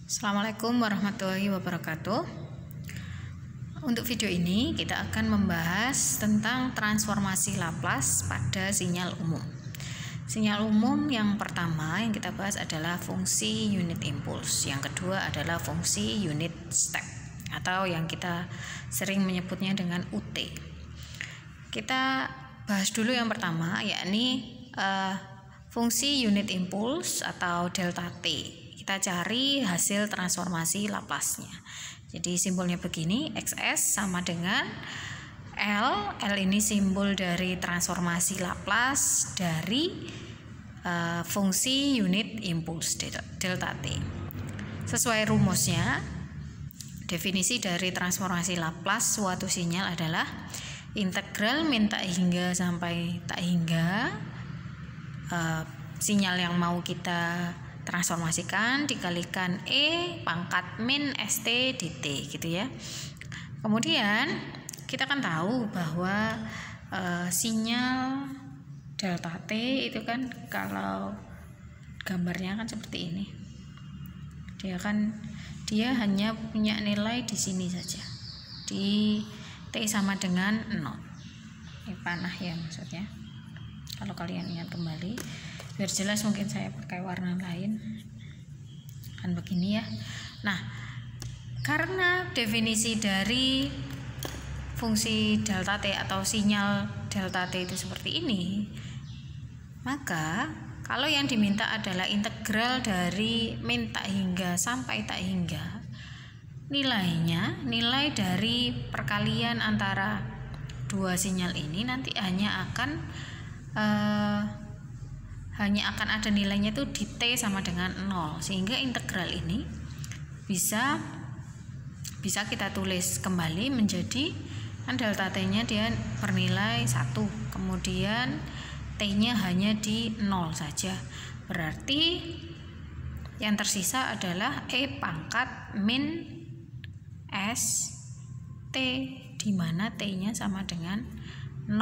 Assalamualaikum warahmatullahi wabarakatuh. Untuk video ini kita akan membahas tentang transformasi Laplace pada sinyal umum. Sinyal umum yang pertama yang kita bahas adalah fungsi unit impuls. Yang kedua adalah fungsi unit step atau yang kita sering menyebutnya dengan UT. Kita bahas dulu yang pertama, yakni fungsi unit impuls atau delta T. Kita cari hasil transformasi Laplace-nya. Jadi simbolnya begini, XS sama dengan L. L ini simbol dari transformasi Laplace dari fungsi unit impuls delta T. Sesuai rumusnya, definisi dari transformasi Laplace suatu sinyal adalah integral min tak hingga sampai tak hingga sinyal yang mau kita transformasikan dikalikan E pangkat min ST dt gitu ya. Kemudian kita kan tahu bahwa sinyal delta T itu kan kalau gambarnya kan seperti ini. Dia hanya punya nilai di sini saja. Di T sama dengan 0. Ini panah ya maksudnya. Kalau kalian ingat kembali, biar jelas mungkin saya pakai warna lain kan begini ya. Nah, karena definisi dari fungsi delta T atau sinyal delta T itu seperti ini, maka kalau yang diminta adalah integral dari min tak hingga sampai tak hingga, nilai dari perkalian antara dua sinyal ini nanti hanya akan ada nilainya itu di T sama dengan 0, sehingga integral ini bisa kita tulis kembali menjadi kan delta T nya dia bernilai 1, kemudian T nya hanya di 0 saja, berarti yang tersisa adalah E pangkat min S T, di mana T nya sama dengan 0,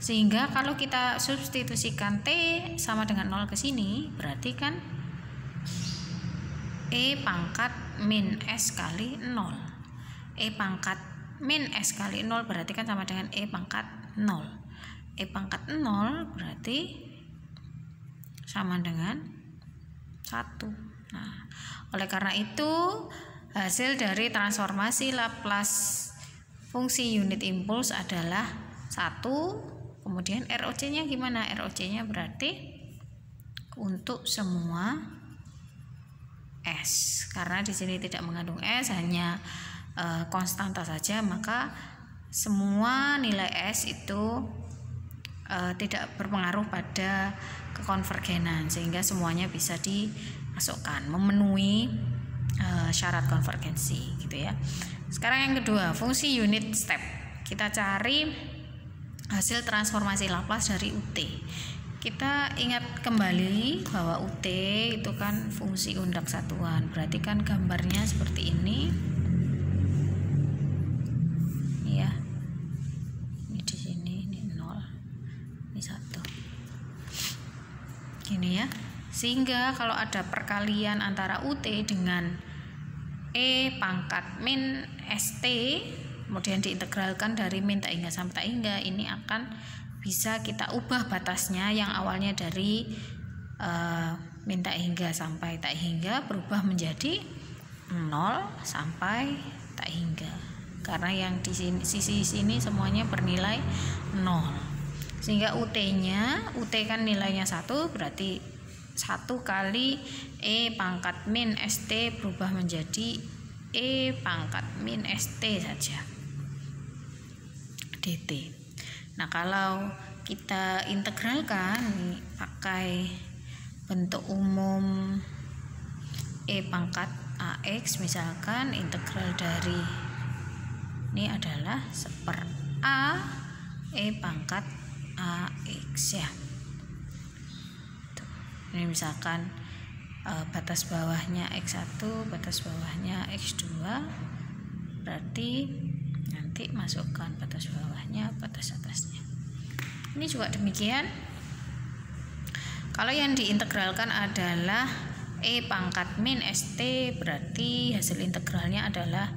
sehingga kalau kita substitusikan T sama dengan 0 ke sini, berarti kan E pangkat min S kali 0. E pangkat min S kali 0 berarti kan sama dengan E pangkat 0. E pangkat 0 berarti sama dengan 1. Nah, oleh karena itu hasil dari transformasi Laplace fungsi unit impuls adalah 1. Kemudian ROC-nya gimana? ROC-nya berarti untuk semua S. Karena di sini tidak mengandung S, hanya konstanta saja, maka semua nilai S itu tidak berpengaruh pada kekonvergenan, sehingga semuanya bisa dimasukkan, memenuhi syarat konvergensi gitu ya. Sekarang yang kedua, fungsi unit step. Kita cari hasil transformasi Laplace dari UT. Kita ingat kembali bahwa UT itu kan fungsi undak satuan. Berarti kan gambarnya seperti ini. Ya. Ini di sini, ini 0. Ini 1. Gini ya. Sehingga kalau ada perkalian antara UT dengan E pangkat min ST, kemudian diintegralkan dari min tak hingga sampai tak hingga, ini akan bisa kita ubah batasnya yang awalnya dari min tak hingga sampai tak hingga berubah menjadi 0 sampai tak hingga, karena yang di sisi sini semuanya bernilai 0, sehingga UT kan nilainya 1, berarti 1 kali E pangkat min ST berubah menjadi E pangkat min ST saja dt. Nah, kalau kita integralkan pakai bentuk umum E pangkat AX, misalkan integral dari ini adalah 1/A E pangkat AX ya. Ini misalkan batas bawahnya X1, batas bawahnya X2, berarti nanti masukkan batas bawahnya, batas atasnya. Ini juga demikian. Kalau yang diintegralkan adalah E pangkat min ST, berarti hasil integralnya adalah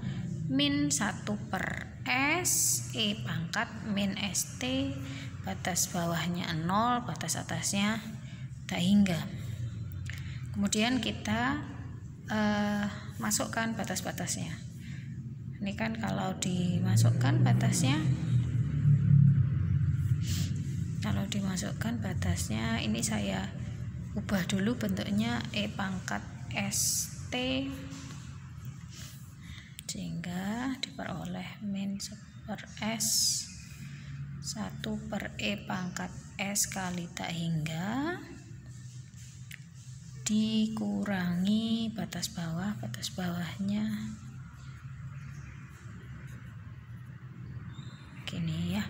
min 1 per S E pangkat min ST, batas bawahnya 0, batas atasnya tak hingga. Kemudian kita masukkan batas-batasnya. Ini kan kalau dimasukkan batasnya, ini saya ubah dulu bentuknya E pangkat ST, sehingga diperoleh min 1 per S 1 per E pangkat S kali tak hingga dikurangi batas bawahnya gini ya.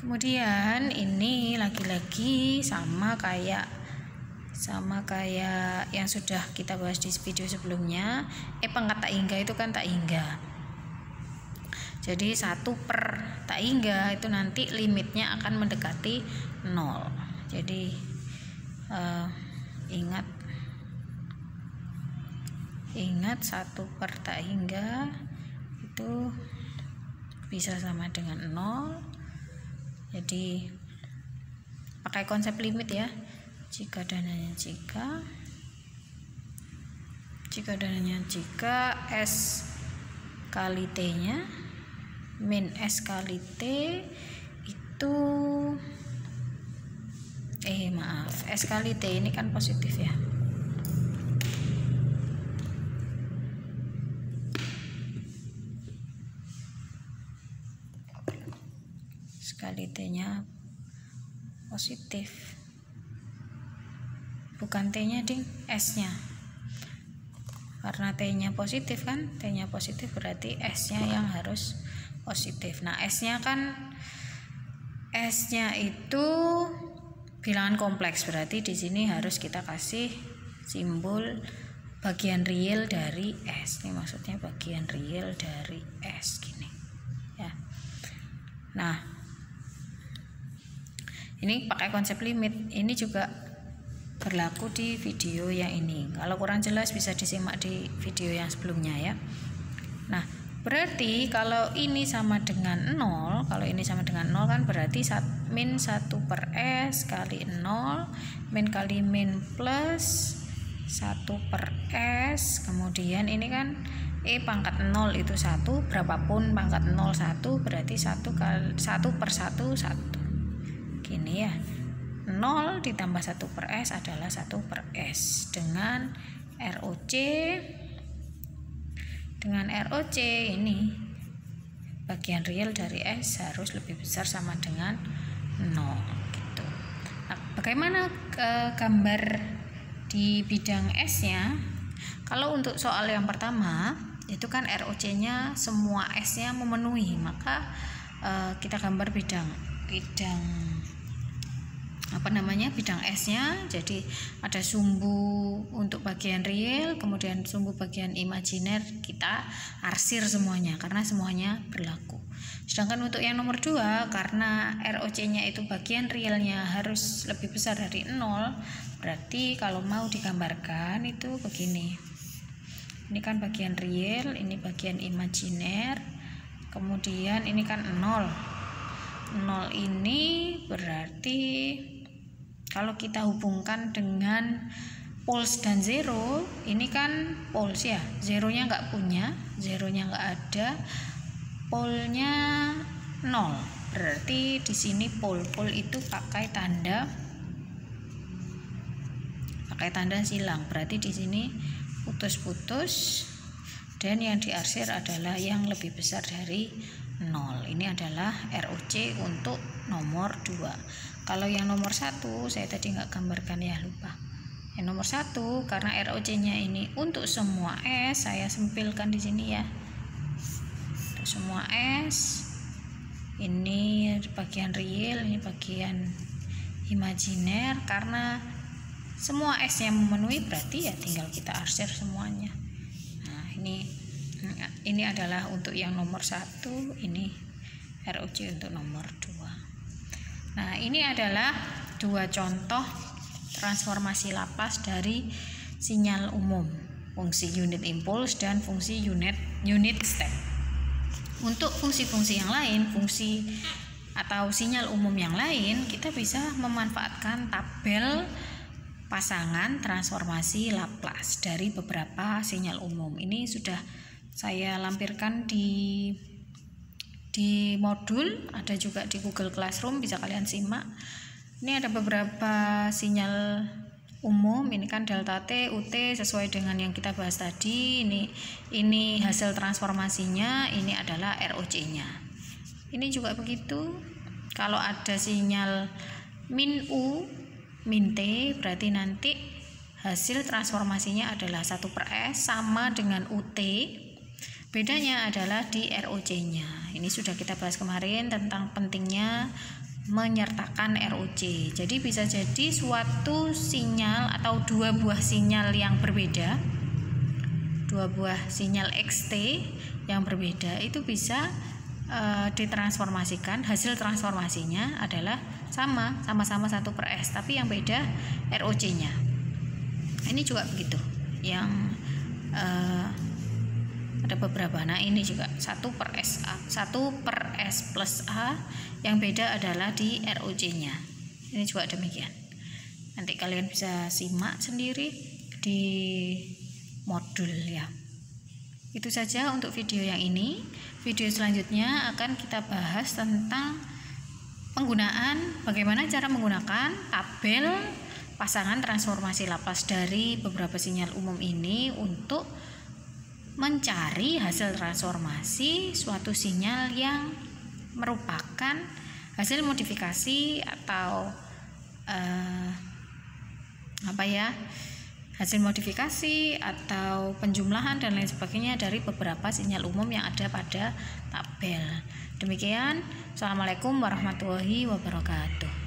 Kemudian ini lagi-lagi sama kayak yang sudah kita bahas di video sebelumnya. E pangkat tak hingga itu kan tak hingga, jadi 1 per tak hingga itu nanti limitnya akan mendekati 0. Jadi ingat 1 per tak hingga itu bisa sama dengan 0. Jadi pakai konsep limit ya. Jika dananya jika S kali T nya min S kali T itu S kali T ini kan positif ya. Sekali T nya positif, bukan T nya ding, S nya, karena T nya positif kan, T nya positif berarti S nya yang harus positif. Nah S nya itu bilangan kompleks, berarti di sini harus kita kasih simbol bagian real dari S. Ini maksudnya bagian real dari S gini ya. Nah ini pakai konsep limit, ini juga berlaku di video yang ini. Kalau kurang jelas bisa disimak di video yang sebelumnya ya. Nah berarti kalau ini sama dengan 0, kan berarti min 1 per S kali 0 min kali min plus 1 per S, kemudian ini kan E pangkat 0 itu 1, berapapun pangkat 0 1 berarti 1 per 1 gini ya. 0 ditambah 1 per S adalah 1 per S. Dengan ROC ini bagian real dari S harus lebih besar sama dengan 0 gitu. Nah, bagaimana gambar di bidang S nya? Kalau untuk soal yang pertama itu kan ROC nya semua S nya memenuhi, maka kita gambar bidang S nya. Jadi ada sumbu untuk bagian real, kemudian sumbu bagian imajiner kita arsir semuanya karena semuanya berlaku. Sedangkan untuk yang nomor 2, karena ROC nya itu bagian realnya harus lebih besar dari 0, berarti kalau mau digambarkan itu begini. Ini kan bagian real, ini bagian imajiner, kemudian ini kan 0 ini berarti kalau kita hubungkan dengan poles dan zero, ini kan poles ya, zeronya nggak ada, polnya 0, berarti di sini pole itu pakai tanda silang, berarti di sini putus-putus dan yang diarsir adalah yang lebih besar dari 0. Ini adalah ROC untuk nomor 2. Kalau yang nomor 1 saya tadi nggak gambarkan ya, lupa. Yang nomor 1 karena ROC nya ini untuk semua S, saya sempilkan di sini ya. Untuk semua S, ini bagian real, ini bagian imajiner. Karena semua S nya memenuhi berarti ya tinggal kita arsir semuanya. Nah ini adalah untuk yang nomor 1, ini ROC untuk nomor 2. Nah ini adalah dua contoh transformasi Laplace dari sinyal umum, fungsi unit impuls dan fungsi unit step. Untuk fungsi-fungsi yang lain, fungsi atau sinyal umum yang lain, kita bisa memanfaatkan tabel pasangan transformasi Laplace dari beberapa sinyal umum. Ini sudah saya lampirkan di modul, ada juga di Google Classroom, bisa kalian simak. Ini ada beberapa sinyal umum, ini kan delta T, UT sesuai dengan yang kita bahas tadi. Ini hasil transformasinya, ini adalah ROC-nya. Ini juga begitu. Kalau ada sinyal min U, min T, berarti nanti hasil transformasinya adalah 1/S sama dengan UT. Bedanya adalah di ROC-nya. Ini sudah kita bahas kemarin tentang pentingnya menyertakan ROC. Jadi bisa jadi suatu sinyal atau dua buah sinyal yang berbeda, dua buah sinyal XT yang berbeda itu bisa ditransformasikan. Hasil transformasinya adalah sama-sama 1/S, tapi yang beda ROC-nya. Ini juga begitu. Yang ada beberapa. Nah, ini juga 1/S A, 1/S plus A, yang beda adalah di ROC-nya. Ini juga demikian. Nanti kalian bisa simak sendiri di modul ya. Itu saja untuk video yang ini. Video selanjutnya akan kita bahas tentang bagaimana cara menggunakan tabel pasangan transformasi Laplace dari beberapa sinyal umum ini untuk mencari hasil transformasi suatu sinyal yang merupakan hasil modifikasi atau hasil modifikasi atau penjumlahan dan lain sebagainya dari beberapa sinyal umum yang ada pada tabel. Demikian, Assalamualaikum warahmatullahi wabarakatuh.